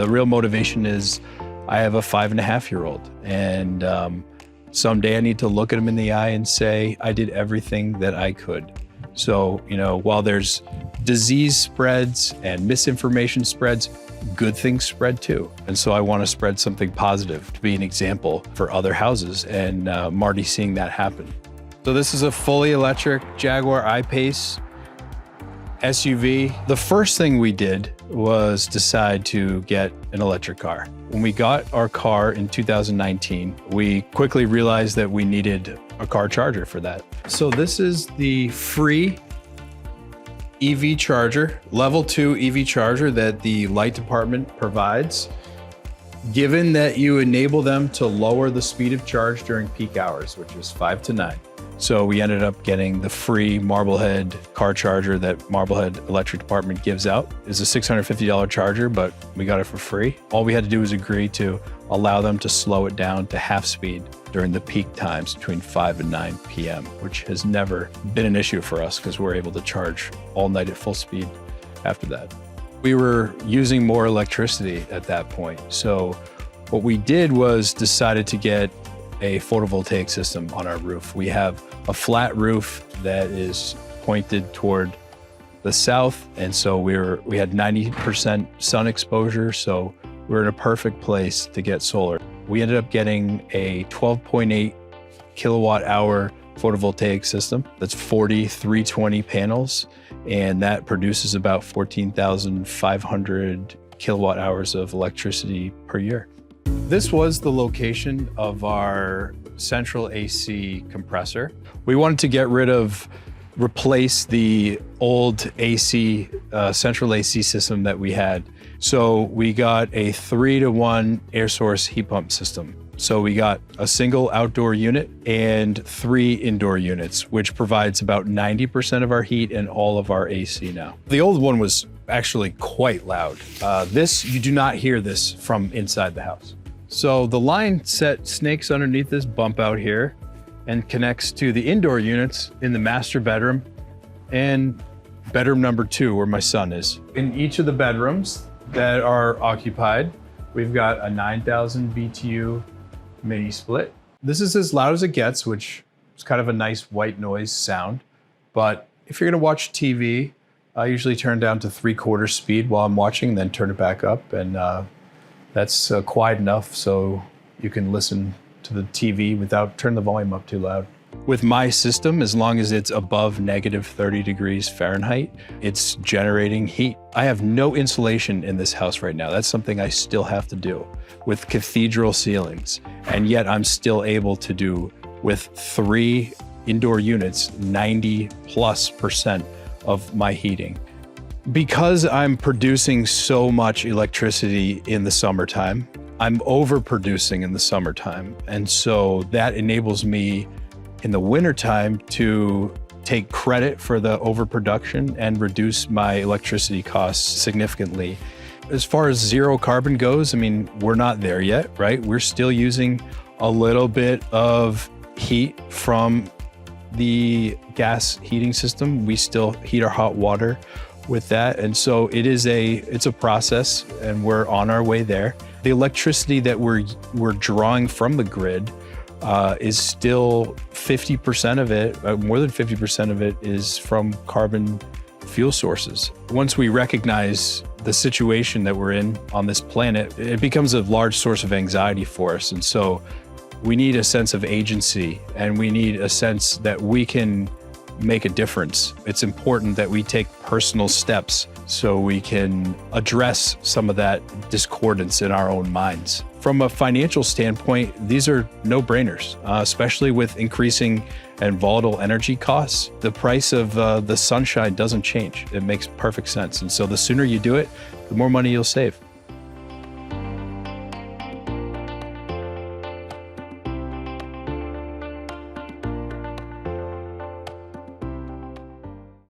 The real motivation is I have a 5.5-year-old, and someday I need to look at him in the eye and say, I did everything that I could. So, while there's disease spreads and misinformation spreads, good things spread too. And so I want to spread something positive to be an example for other houses, and Marty's seeing that happen. So this is a fully electric Jaguar I-Pace SUV. The first thing we did was decide to get an electric car. When we got our car in 2019, we quickly realized that we needed a car charger for that. So this is the free EV charger, level 2 EV charger that the light department provides, given that you enable them to lower the speed of charge during peak hours, which is 5 to 9. So we ended up getting the free Marblehead car charger that Marblehead Electric Department gives out. It's a $650 charger, but we got it for free. All we had to do was agree to allow them to slow it down to half speed during the peak times between 5 and 9 p.m., which has never been an issue for us because we're able to charge all night at full speed after that. We were using more electricity at that point. So what we did was decided to get a photovoltaic system on our roof. We have a flat roof that is pointed toward the south, and so we had 90% sun exposure, so we're in a perfect place to get solar. We ended up getting a 12.8 kilowatt hour photovoltaic system. That's 40 320 panels, and that produces about 14,500 kilowatt hours of electricity per year. This was the location of our central AC compressor. We wanted to replace the old AC, central AC system that we had. So we got a 3-to-1 air source heat pump system. So we got a single outdoor unit and 3 indoor units, which provides about 90% of our heat and all of our AC now. The old one was actually quite loud. You do not hear this from inside the house. So the line set snakes underneath this bump out here and connects to the indoor units in the master bedroom and bedroom number 2, where my son is. In each of the bedrooms that are occupied, we've got a 9,000 BTU mini split. This is as loud as it gets, which is kind of a nice white noise sound. But if you're gonna watch TV, I usually turn down to 3/4 speed while I'm watching, then turn it back up, and that's quiet enough so you can listen to the TV without turning the volume up too loud. With my system, as long as it's above -30 degrees Fahrenheit, it's generating heat. I have no insulation in this house right now. That's something I still have to do with cathedral ceilings. And yet I'm still able to do, with 3 indoor units, 90+% of my heating. Because I'm producing so much electricity in the summertime, I'm overproducing in the summertime. And so that enables me in the wintertime to take credit for the overproduction and reduce my electricity costs significantly. As far as zero carbon goes, I mean, we're not there yet, right? We're still using a little bit of heat from the gas heating system. We still heat our hot water with that. And so it's a process, and we're on our way there. The electricity that we're drawing from the grid is still 50% of it, more than 50% of it is from carbon fuel sources. Once we recognize the situation that we're in on this planet, it becomes a large source of anxiety for us. And so we need a sense of agency, and we need a sense that we can make a difference. It's important that we take personal steps so we can address some of that discordance in our own minds. From a financial standpoint, these are no-brainers, especially with increasing and volatile energy costs. The price of the sunshine doesn't change. It makes perfect sense. And so the sooner you do it, the more money you'll save.